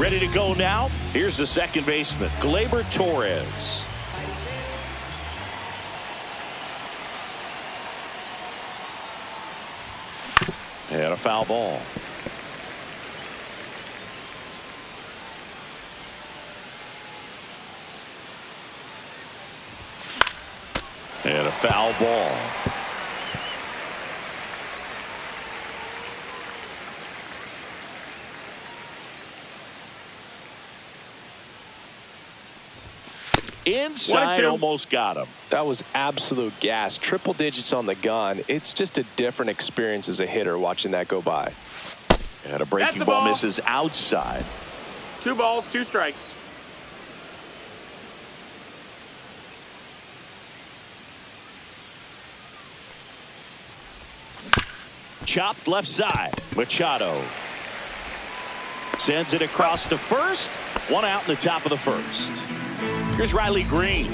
Ready to go now? Here's the second baseman, Gleyber Torres. And a foul ball. And a foul ball. Inside, almost got him. That was absolute gas. Triple digits on the gun. It's just a different experience as a hitter watching that go by. And a breaking ball misses outside. 2 balls, 2 strikes. Chopped left side. Machado sends it across to first. 1 out in the top of the first. Here's Riley Green.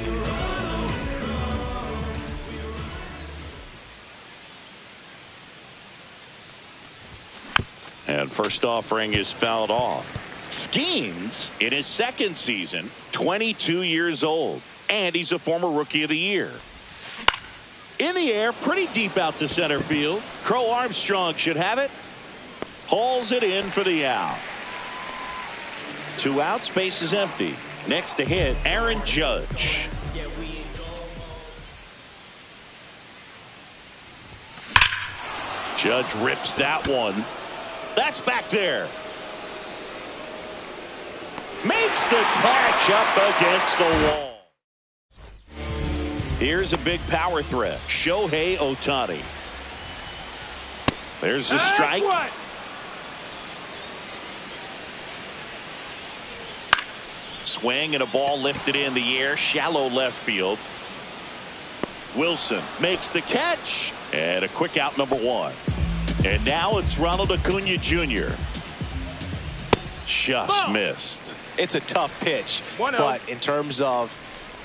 And first offering is fouled off. Skeens in his second season, 22 years old, and he's a former Rookie of the Year. In the air, pretty deep out to center field. Crow Armstrong should have it. Hauls it in for the out. 2 outs, base is empty. Next to hit, Aaron Judge. Judge rips that one. That's back there. Makes the catch up against the wall. Here's a big power threat. Shohei Ohtani. There's the strike. Swing and a ball lifted in the air. Shallow left field. Wilson makes the catch. And a quick out, number 1. And now it's Ronald Acuna Jr. Just missed. It's a tough pitch. But in terms of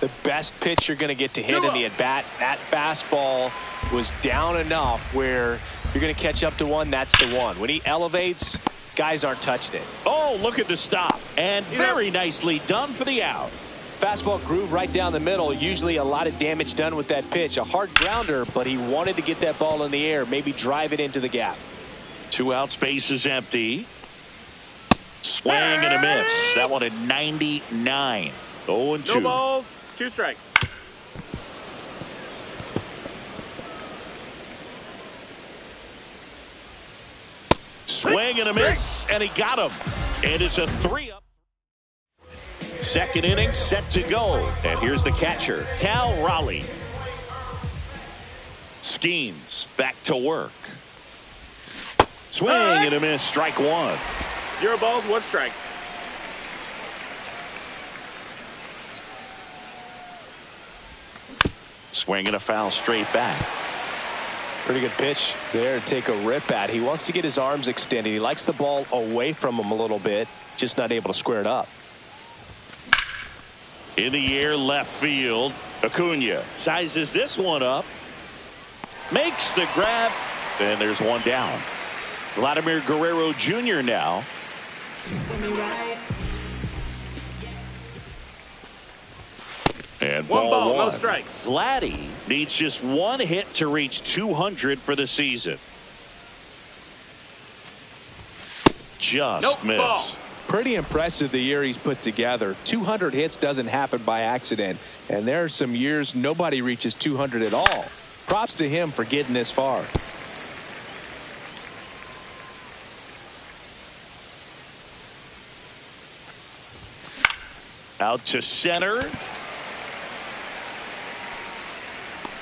the best pitch you're going to get to hit in the at-bat, that fastball was down enough where you're going to catch up to one. That's the one. When he elevates, guys aren't touched it. Oh, look at the stop. And very nicely done for the out. Fastball groove right down the middle. Usually a lot of damage done with that pitch. A hard grounder, but he wanted to get that ball in the air, maybe drive it into the gap. 2 out, space is empty. Swing and a miss. That one at 99. 0-2. No balls, 2 strikes. Swing and a miss, and he got him. And it's a 3-up. Second inning set to go. And here's the catcher, Cal Raleigh. Skeens back to work. Swing and a miss, strike 1. 0 balls, 1 strike. Swing and a foul straight back. Pretty good pitch there to take a rip at. He wants to get his arms extended. He likes the ball away from him a little bit, just not able to square it up. In the air, left field. Acuna sizes this one up. Makes the grab. And there's 1 down. Vladimir Guerrero Jr. now. And 1 ball, 1. no strikes. Vladdy needs just 1 hit to reach 200 for the season. Just missed. Ball. Pretty impressive the year he's put together. 200 hits doesn't happen by accident. And there are some years nobody reaches 200 at all. Props to him for getting this far. Out to center.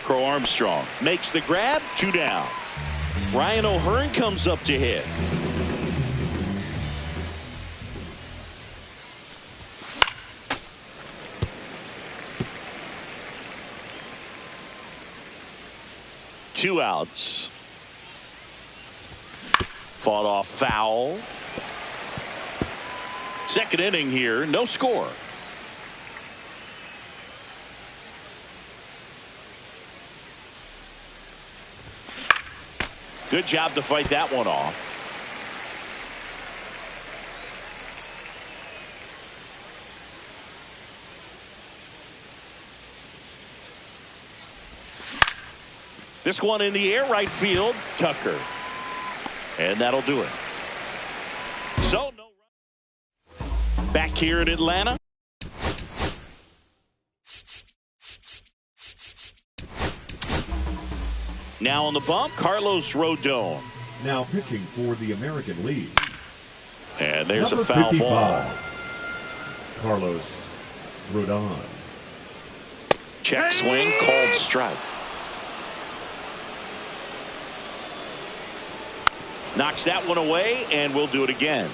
Crow Armstrong makes the grab. 2 down. Ryan O'Hearn comes up to hit. Two outs. Fought off foul. Second inning here, no score. Good job to fight that one off. This one in the air, right field, Tucker. And that'll do it. So, no run. Back here in Atlanta. Now on the bump, Carlos Rodon. Now pitching for the American League. And there's Number a foul 55, ball. Carlos Rodon. Check swing, called strike. Knocks that one away, and we'll do it again.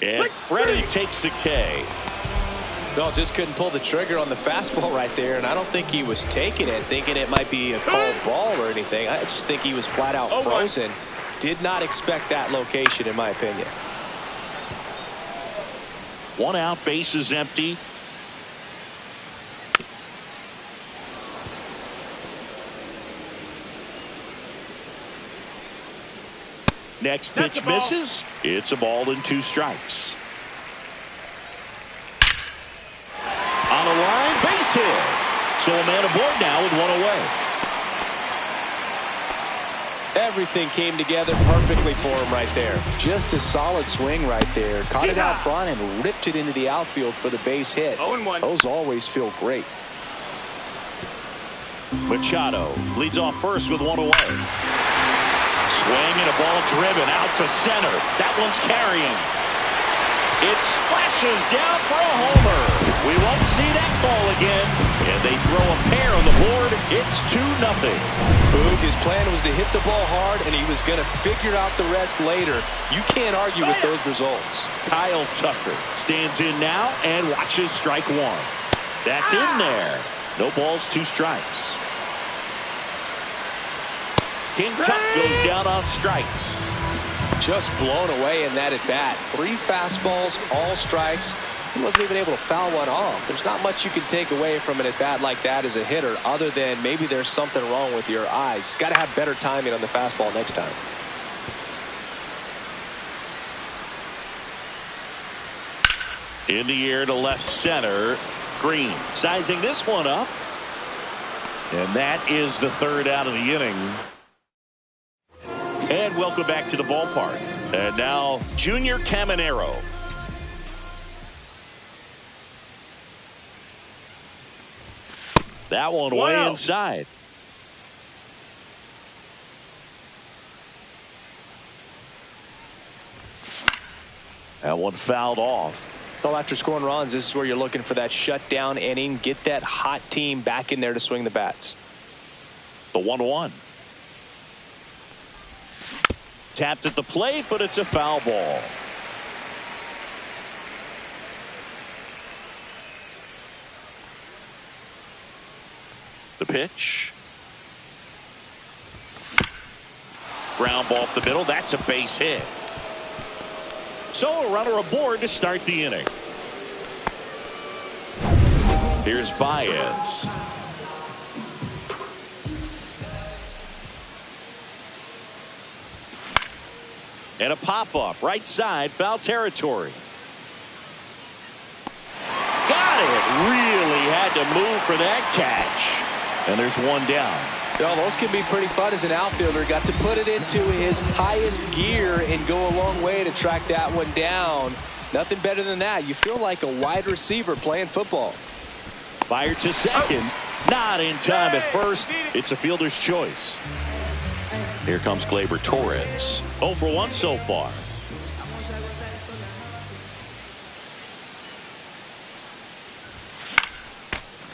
And Freddie takes the K. No, just couldn't pull the trigger on the fastball right there, and I don't think he was taking it, thinking it might be a called ball or anything. I just think he was flat out frozen. Did not expect that location, in my opinion. 1 out, base is empty. Next pitch misses. It's a ball and 2 strikes. On the line, base hit. So a man aboard now with 1 away. Everything came together perfectly for him right there. Just a solid swing right there. Caught it out front and ripped it into the outfield for the base hit. 0-1. Those always feel great. Machado leads off first with 1 away. Swing and a ball driven out to center. That one's carrying. It splashes down for a homer. We won't see that ball again. And they throw a pair on the board. It's 2-0. Boog, his plan was to hit the ball hard, and he was going to figure out the rest later. You can't argue with those results. Kyle Tucker stands in now and watches strike 1. That's in there. No balls, 2 strikes. King Tuck goes down on strikes. Just blown away in that at bat. 3 fastballs, all strikes. He wasn't even able to foul one off. There's not much you can take away from an at bat like that as a hitter, other than maybe there's something wrong with your eyes. Got to have better timing on the fastball next time. In the air to left center. Green sizing this one up. And that is the 3rd out of the inning. And welcome back to the ballpark. And now Junior Caminero. That one way inside. That one fouled off. Well, after scoring runs, this is where you're looking for that shutdown inning. Get that hot team back in there to swing the bats. The 1-1. Tapped at the plate, but it's a foul ball. The pitch. Ground ball up the middle. That's a base hit. So a runner aboard to start the inning. Here's Baez. And a pop-up right side, foul territory. Got it. Really had to move for that catch. And there's 1 down. Well, those can be pretty fun as an outfielder. Got to put it into his highest gear and go a long way to track that one down. Nothing better than that. You feel like a wide receiver playing football. Fired to second. Not in time at first. It's a fielder's choice. Here comes Gleyber Torres. 0 for 1 so far.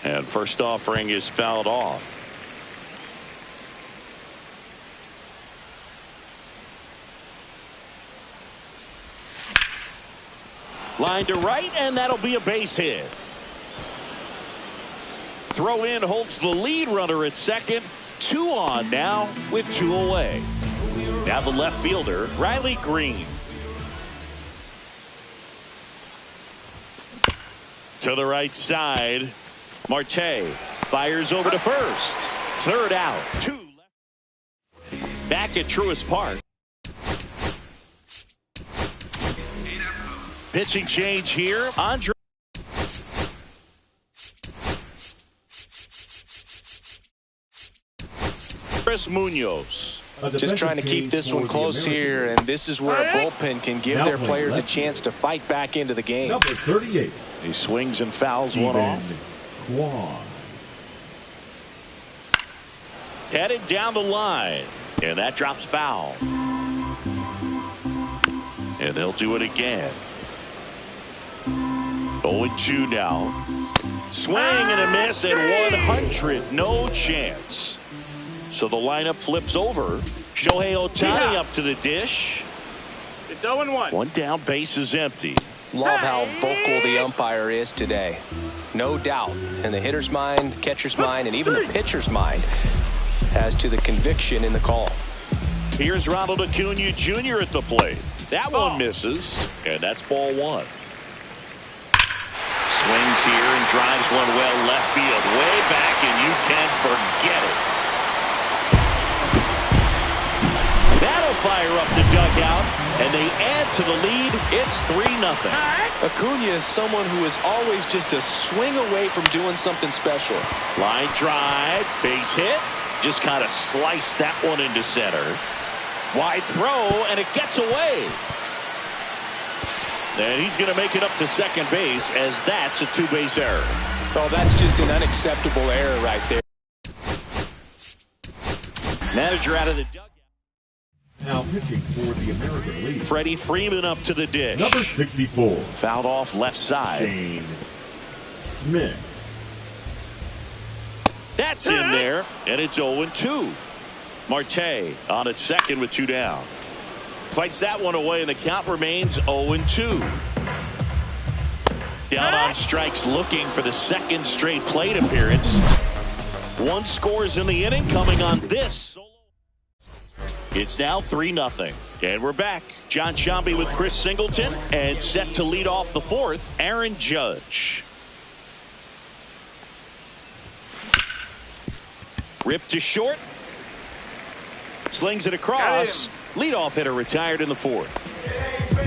And first offering is fouled off. Line to right, and that'll be a base hit. Throw in holds the lead runner at second. 2 on now with 2 away. Now the left fielder, Riley Green. To the right side, Marte fires over to first. 3rd out. 2 left. Back at Truist Park. Pitching change here. Andre Chris Munoz. Just trying to keep this one close here, and this is where a bullpen can give their players a chance to fight back into the game. Number 38. He swings and fouls one off. Kwan. Headed down the line, and that drops foul. And they'll do it again. 0-2 now. Swing and a miss at 100. No chance. So the lineup flips over. Shohei Ohtani up to the dish. It's 0-1. One down, base is empty. Love how vocal the umpire is today. No doubt in the hitter's mind, the catcher's mind, and even the pitcher's mind as to the conviction in the call. Here's Ronald Acuna Jr. at the plate. That one misses, and that's ball one. Swings here and drives one well left field, way back, and you can forget it. That'll fire up the dugout, and they add to the lead. It's 3-0. Acuna is someone who is always just a swing away from doing something special. Line drive, base hit. Just kind of sliced that one into center. Wide throw, and it gets away. And he's going to make it up to second base, as that's a two-base error. Oh, that's just an unacceptable error right there. Manager out of the dugout. Now pitching for the American League. Freddie Freeman up to the dish. Number 64. Fouled off left side. Shane Smith. That's in there, and it's 0-2. Marte on at second with two down. Fights that one away, and the count remains 0-2. Down on strikes, looking for the second straight plate appearance. One scores in the inning, coming on this. It's now 3-0. And we're back. John Sciambi with Chris Singleton, and set to lead off the fourth, Aaron Judge. Ripped to short. Slings it across. Leadoff hitter retired in the fourth.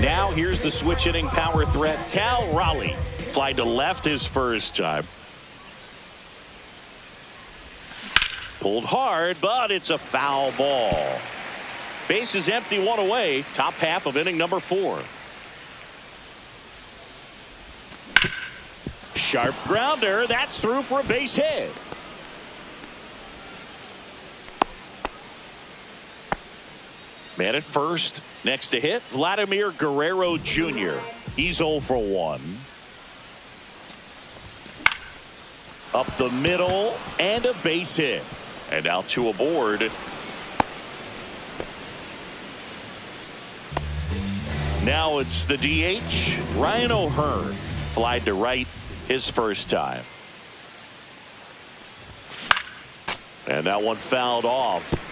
Now here's the switch hitting power threat, Cal Raleigh. Fly to left his first time. Pulled hard, but it's a foul ball. Base is empty, one away. Top half of inning number 4. Sharp grounder. That's through for a base hit. Man at first. Next to hit, Vladimir Guerrero Jr. He's 0 for 1. Up the middle and a base hit. And now 2 aboard. Now it's the DH, Ryan O'Hearn. Flied to right his first time. And that one fouled off.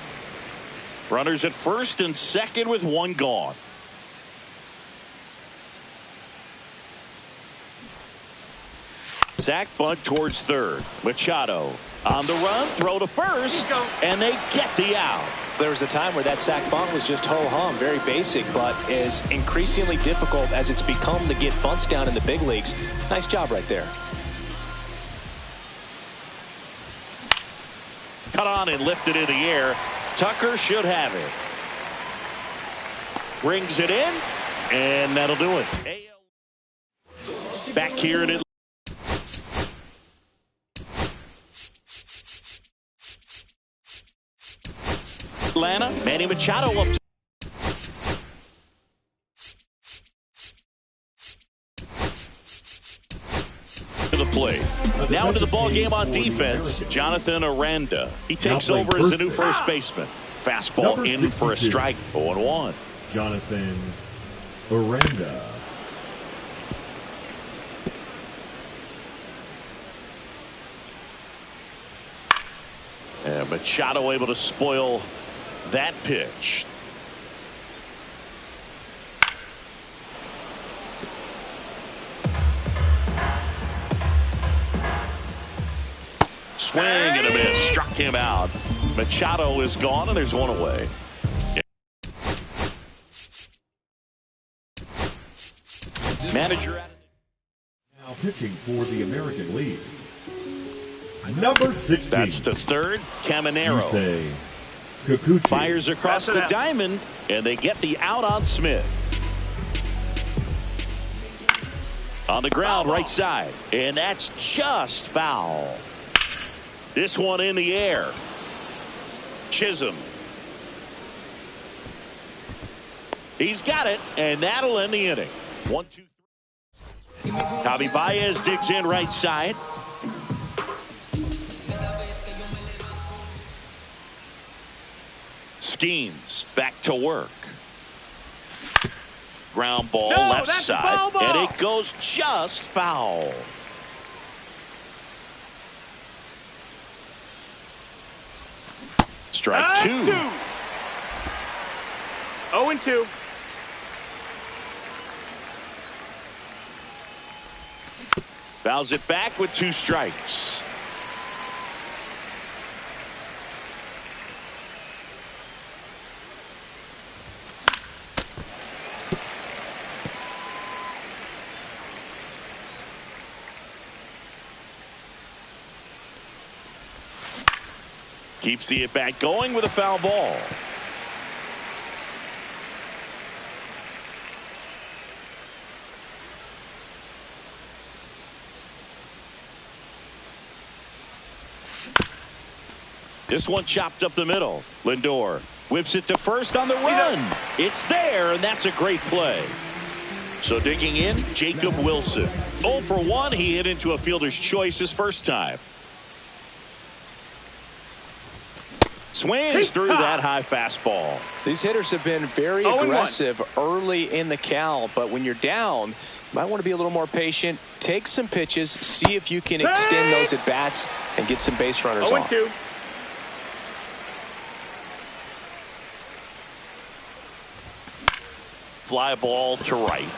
Runners at first and second with 1 gone. Sack bunt towards third. Machado on the run, throw to first, and they get the out. There was a time where that sack bunt was just ho-hum, very basic, but is increasingly difficult as it's become to get bunts down in the big leagues. Nice job right there. Cut on and lifted in the air. Tucker should have it. Brings it in, and that'll do it. Back here in Atlanta, Manny Machado up to the plate. Now into the ball game on defense, Jonathan Aranda. He takes over as the new first baseman. Fastball in for a strike. 0-1. Jonathan Aranda. And Machado able to spoil that pitch. Swing and a miss. Struck him out. Machado is gone, and there's 1 away. Manager. Now pitching for the American League. Number 60. That's to third, Caminero. Kikuchi. Fires across the diamond, and they get the out on Smith. On the ground, right side, and that's just foul. This one in the air. Chisholm. He's got it, and that'll end the inning. 1-2-3. Javi Baez digs in right side. Skeens back to work. Ground ball left side, and it goes just foul. Strike two. 0-2. Fouls it back with 2 strikes. Keeps the at-bat going with a foul ball. This one chopped up the middle. Lindor whips it to first on the run. It's there, and that's a great play. So digging in, Jacob Wilson. 0 for 1. He hit into a fielder's choice his first time. Swings through that high fastball. These hitters have been very aggressive early in the count, but when you're down, you might want to be a little more patient. Take some pitches, see if you can extend those at bats and get some base runners off. 0-2. Fly ball to right.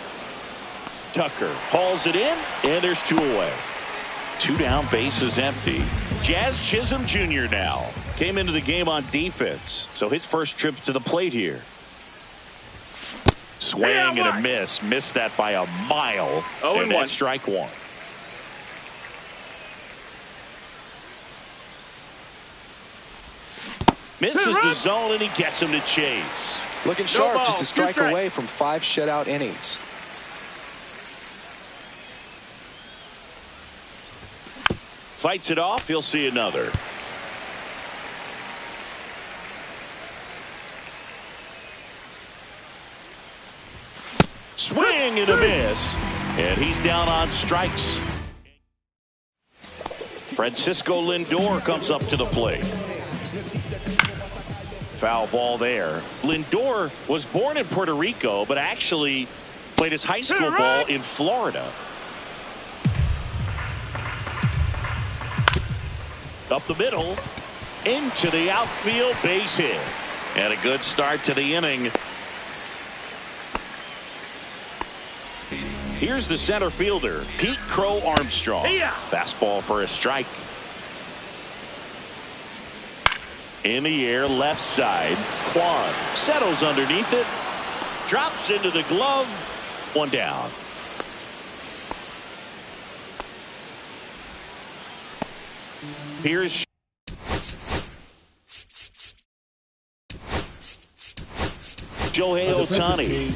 Tucker hauls it in, and there's 2 away. 2 down, bases empty. Jazz Chisholm Jr. now came into the game on defense, so his first trip to the plate here. Swing and a miss. Missed that by a mile. And that's strike 1. Misses the zone, and he gets him to chase. Looking sharp, just a strike away from 5 shutout innings. Fights it off. He'll see another. Swing and a miss. And he's down on strikes. Francisco Lindor comes up to the plate. Foul ball there. Lindor was born in Puerto Rico, but actually played his high school ball in Florida. Up the middle, into the outfield, base hit. And a good start to the inning. Here's the center fielder, Pete Crow Armstrong. Fastball for a strike. In the air, left side. Kwan settles underneath it. Drops into the glove. 1 down. Here's Shohei Ohtani.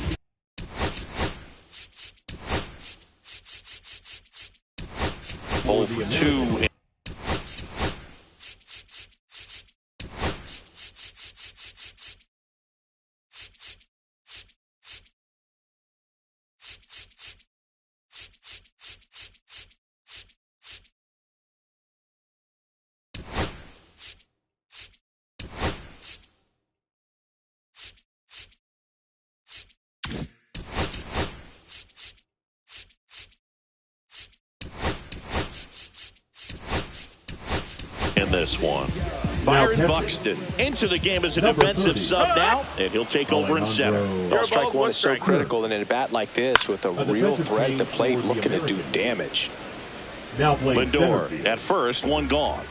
Over 2. In this one, Byron Buxton into the game as a defensive sub now, and he'll take over in center. Well, strike 1 is so critical in a bat like this with a real threat at the plate looking to do damage. Lindor at first, 1 gone.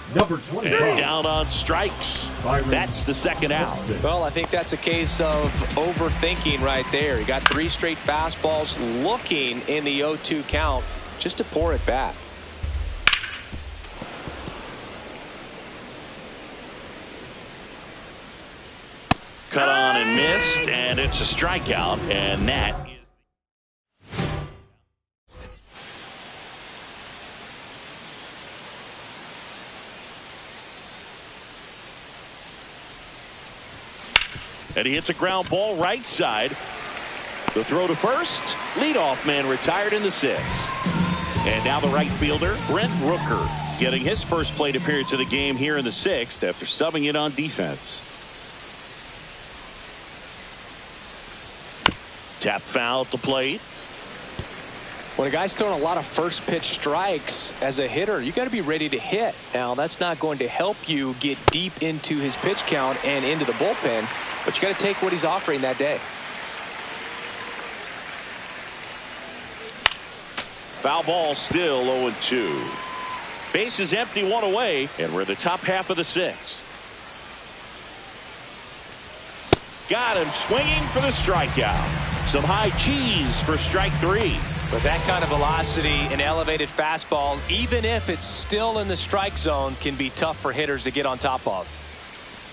And down on strikes. That's the second out. Well, I think that's a case of overthinking right there. He got 3 straight fastballs looking in the 0-2 count. Just a poor at bat. Cut on and missed, and it's a strikeout, and that is. And he hits a ground ball right side. The throw to first. Leadoff man retired in the 6th. And now the right fielder, Brent Rooker, getting his first plate appearance of the game here in the 6th after subbing in on defense. Tap foul at the plate. When a guy's throwing a lot of first pitch strikes as a hitter, you got to be ready to hit. Now, that's not going to help you get deep into his pitch count and into the bullpen, but you got to take what he's offering that day. Foul ball, still 0-2. Base is empty, one away, and we're in the top half of the 6th. Got him swinging for the strikeout. Some high cheese for strike 3. But that kind of velocity, an elevated fastball, even if it's still in the strike zone, can be tough for hitters to get on top of.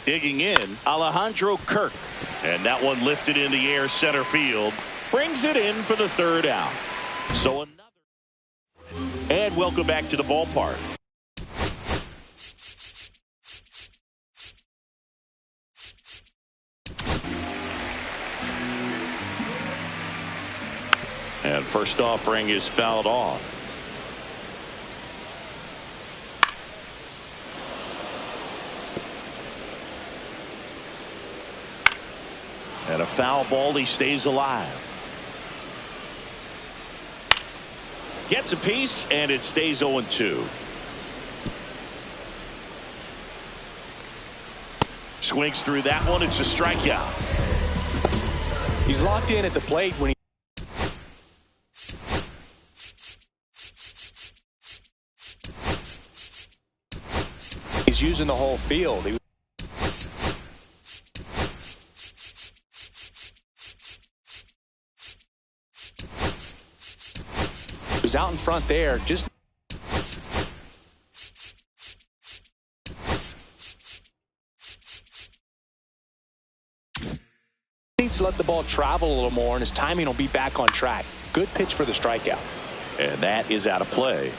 Digging in, Alejandro Kirk. And that one lifted in the air center field. Brings it in for the 3rd out. So another. And welcome back to the ballpark. And first offering is fouled off. And a foul ball, he stays alive. Gets a piece, and it stays 0-2. Swings through that one. It's a strikeout. He's locked in at the plate when he's using the whole field. He was out in front there, just needs to let the ball travel a little more, and his timing will be back on track. Good pitch for the strikeout. And that is out of play.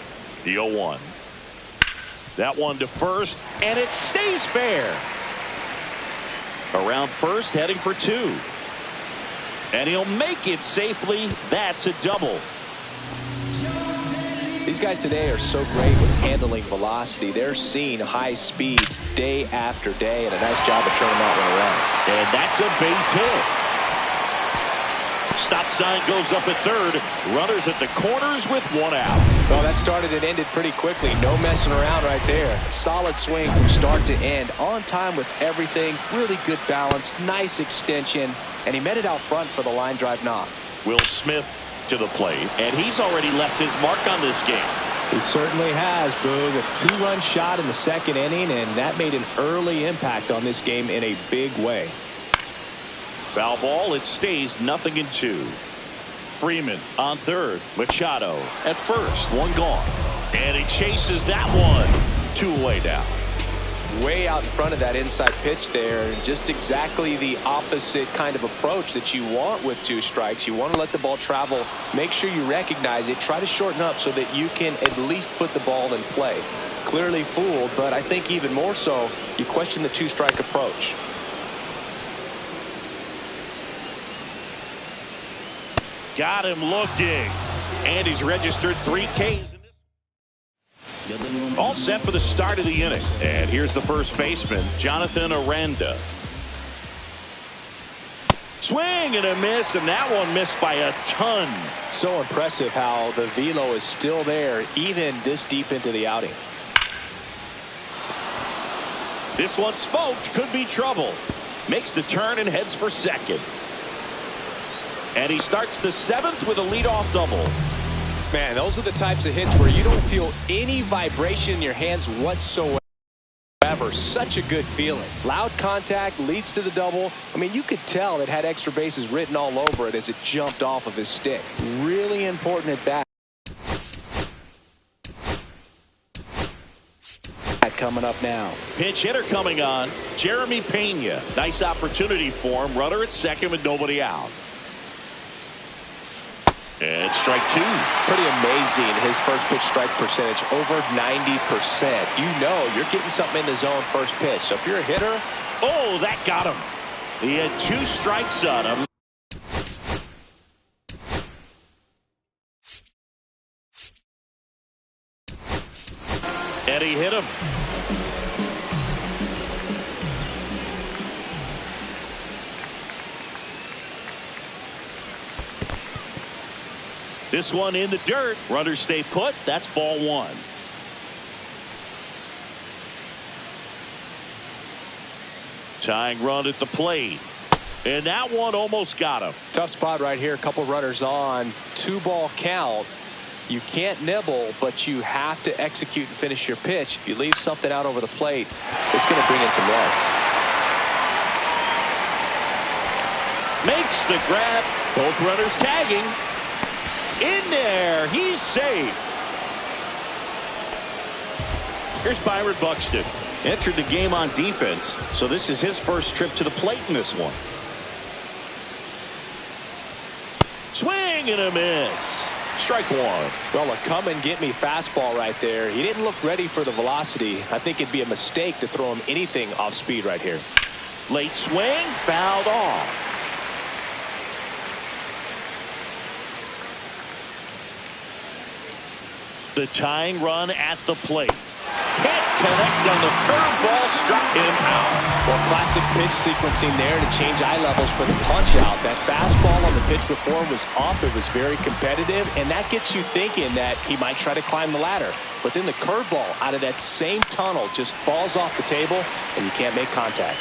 The 0-1. That one to first, and it stays fair. Around first, heading for 2. And he'll make it safely. That's a double. These guys today are so great with handling velocity. They're seeing high speeds day after day, and a nice job of turning that one around. And that's a base hit. Stop sign goes up at 3rd. Runners at the corners with 1 out. Well, that started and ended pretty quickly. No messing around right there. Solid swing from start to end. On time with everything. Really good balance. Nice extension. And he met it out front for the line drive knock. Will Smith to the plate, and he's already left his mark on this game. He certainly has, Boog. A 2-run shot in the 2nd inning, and that made an early impact on this game in a big way. Foul ball, it stays 0-2. Freeman on 3rd. Machado at first, 1 gone. And he chases that one. 2 away now. Way out in front of that inside pitch there. Just exactly the opposite kind of approach that you want with 2 strikes. You want to let the ball travel. Make sure you recognize it. Try to shorten up so that you can at least put the ball in play. Clearly fooled, but I think even more so, you question the 2-strike approach. Got him looking. And he's registered 3 Ks. All set for the start of the inning. And here's the first baseman, Jonathan Aranda. Swing and a miss, and that one missed by a ton. So impressive how the velo is still there, even this deep into the outing. This one smoked, could be trouble. Makes the turn and heads for 2nd. And he starts the 7th with a leadoff double. Man, those are the types of hits where you don't feel any vibration in your hands whatsoever. Such a good feeling. Loud contact leads to the double. I mean, you could tell it had extra bases written all over it as it jumped off of his stick. Really important at bat. coming up now. Pinch hitter coming on. Jeremy Pena. Nice opportunity for him. Runner at second with nobody out. And strike two. Pretty amazing, his first pitch strike percentage, over 90%. You know you're getting something in the zone first pitch. So if you're a hitter. Oh, that got him. He had 2 strikes on him. And he hit him. This one in the dirt. Runners stay put. That's ball 1. Tying run at the plate. And that one almost got him. Tough spot right here. A couple runners on. 2-ball count. You can't nibble, but you have to execute and finish your pitch. If you leave something out over the plate, it's going to bring in some runs. Makes the grab. Both runners tagging. In there. He's safe. Here's Byron Buxton. Entered the game on defense, so this is his first trip to the plate in this one. Swing and a miss. Strike 1. Well, a come and get me fastball right there. He didn't look ready for the velocity. I think it'd be a mistake to throw him anything off speed right here. Late swing, fouled off. The tying run at the plate. Can't connect on the curveball, struck him out. Well, classic pitch sequencing there to change eye levels for the punch out. That fastball on the pitch before was up. It was very competitive, and that gets you thinking that he might try to climb the ladder. But then the curveball out of that same tunnel just falls off the table, and you can't make contact.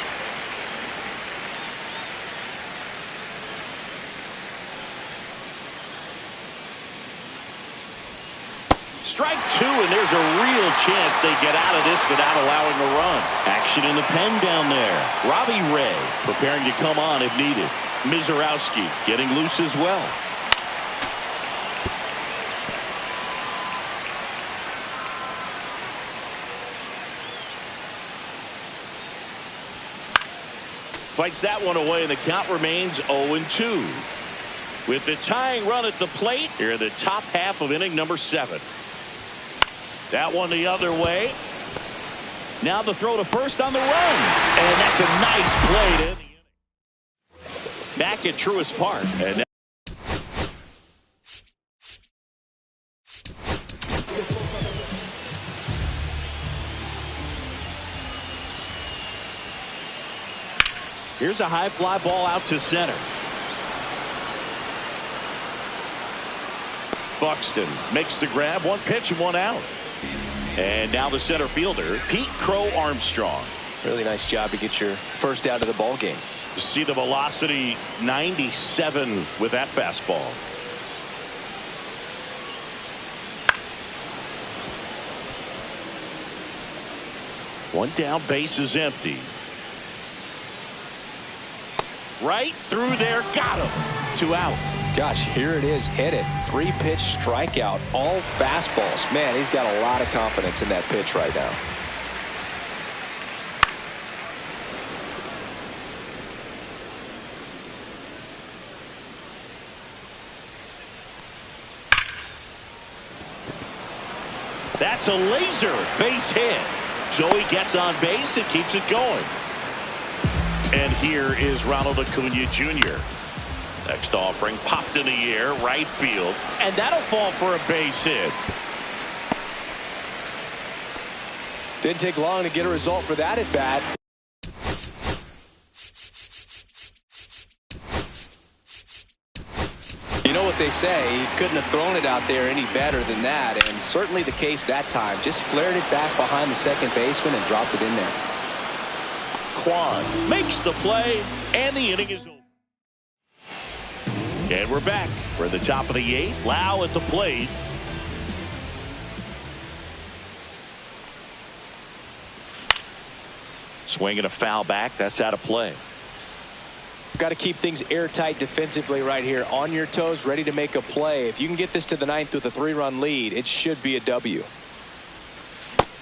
Strike 2, and there's a real chance they get out of this without allowing a run. Action in the pen down there. Robbie Ray preparing to come on if needed. Mizorowski getting loose as well. Fights that one away, and the count remains 0-2. With the tying run at the plate, here in the top half of inning number 7. That one the other way. Now the throw to first on the run. And that's a nice play to end the inning. Back at Truist Park. And now here's a high fly ball out to center. Buxton makes the grab. 1 pitch and 1 out. And now the center fielder, Pete Crow Armstrong. Really nice job to get your first out of the ball game. See the velocity, 97 with that fastball. One down, base is empty. Right through there, got him. 2 out. Gosh, here it is, hit it. 3-pitch strikeout, all fastballs. Man, he's got a lot of confidence in that pitch right now. That's a laser base hit. Joey gets on base and keeps it going. And here is Ronald Acuna Jr. Next offering popped in the air, right field, and that'll fall for a base hit. Didn't take long to get a result for that at bat. You know what they say, he couldn't have thrown it out there any better than that, and certainly the case that time. Just flared it back behind the second baseman and dropped it in there. Kwan makes the play, and the inning is over. And we're back. We're at the top of the 8th. Lau at the plate. Swinging a foul back. That's out of play. Got to keep things airtight defensively right here. On your toes, ready to make a play. If you can get this to the 9th with a 3-run lead, it should be a W.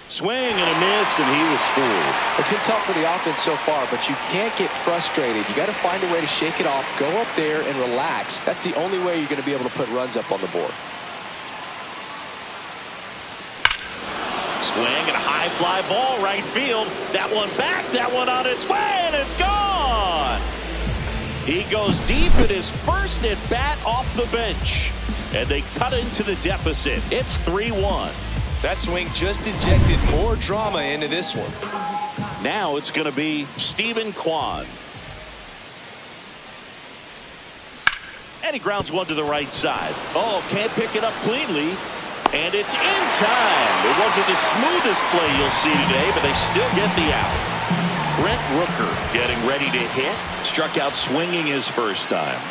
Swing and a miss, and he was fooled. It's been tough for the offense so far, but you can't get frustrated. You got to find a way to shake it off, go up there and relax. That's the only way you're going to be able to put runs up on the board. Swing and a high fly ball right field. That one back, that one on its way, and it's gone. He goes deep in his first at bat off the bench, and they cut into the deficit. It's 3-1. That swing just injected more drama into this one. Now it's going to be Stephen Kwan. And he grounds one to the right side. Oh, can't pick it up cleanly. And it's in time. It wasn't the smoothest play you'll see today, but they still get the out. Brent Rooker getting ready to hit. Struck out swinging his first time.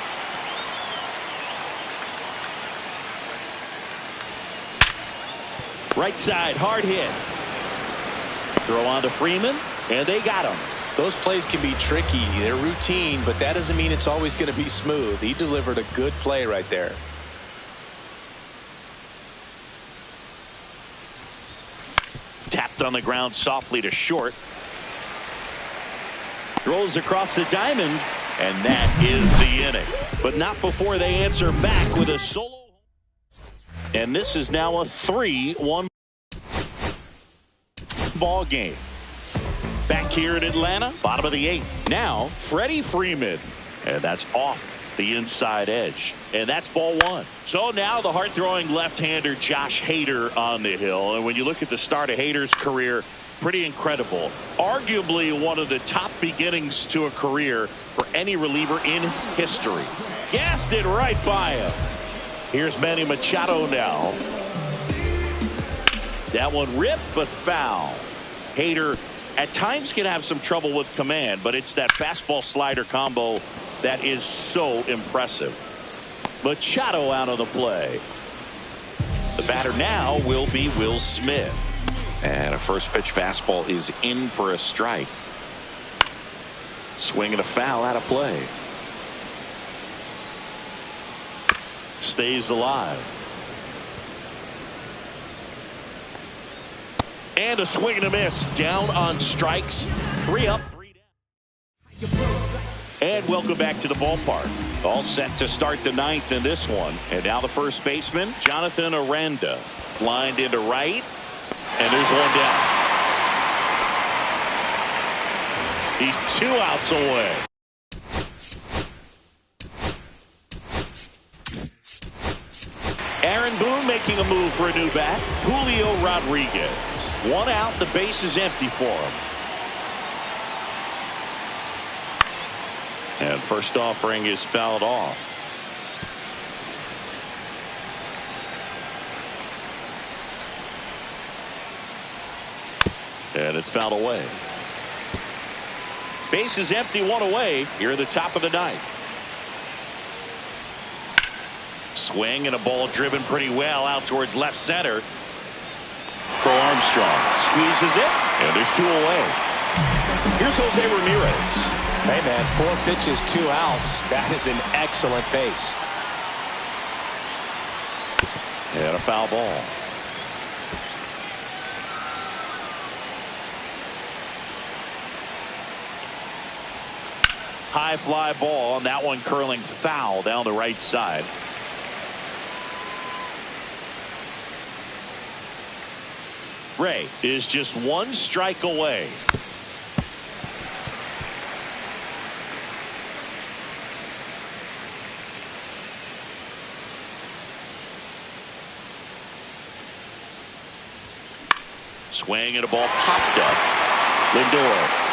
Right side, hard hit. Throw on to Freeman, and they got him. Those plays can be tricky. They're routine, but that doesn't mean it's always going to be smooth. He delivered a good play right there. Tapped on the ground softly to short. Rolls across the diamond, and that is the inning. But not before they answer back with a solo. And this is now a 3-1 ball game. Back here in Atlanta, bottom of the 8th. Now, Freddie Freeman. And that's off the inside edge. And that's ball one. So now the hard-throwing left-hander Josh Hader on the hill. And when you look at the start of Hader's career, pretty incredible. Arguably one of the top beginnings to a career for any reliever in history. Gassed it right by him. Here's Manny Machado now. That one ripped but foul. Hader at times can have some trouble with command, but it's that fastball slider combo that is so impressive. Machado out of the play. The batter now will be Will Smith. And a first pitch fastball is in for a strike. Swing and a foul out of play. Stays alive. And a swing and a miss. Down on strikes. 3 up, 3 down. And welcome back to the ballpark. All set to start the 9th in this one. And now the first baseman, Jonathan Aranda. Lined into right. And there's one down. He's 2 outs away. Aaron Boone making a move for a new bat. Julio Rodriguez. 1 out. The base is empty for him. And first offering is fouled off. And it's fouled away. Base is empty, 1 away. Here at the top of the 9th. Swing and a ball driven pretty well out towards left center. Crow Armstrong squeezes it, and there's 2 away. Here's Jose Ramirez. Hey, man, 4 pitches, 2 outs. That is an excellent pace. And a foul ball. High fly ball, and that one curling foul down the right side. Ray is just 1 strike away. Swing and a ball popped up. Lindor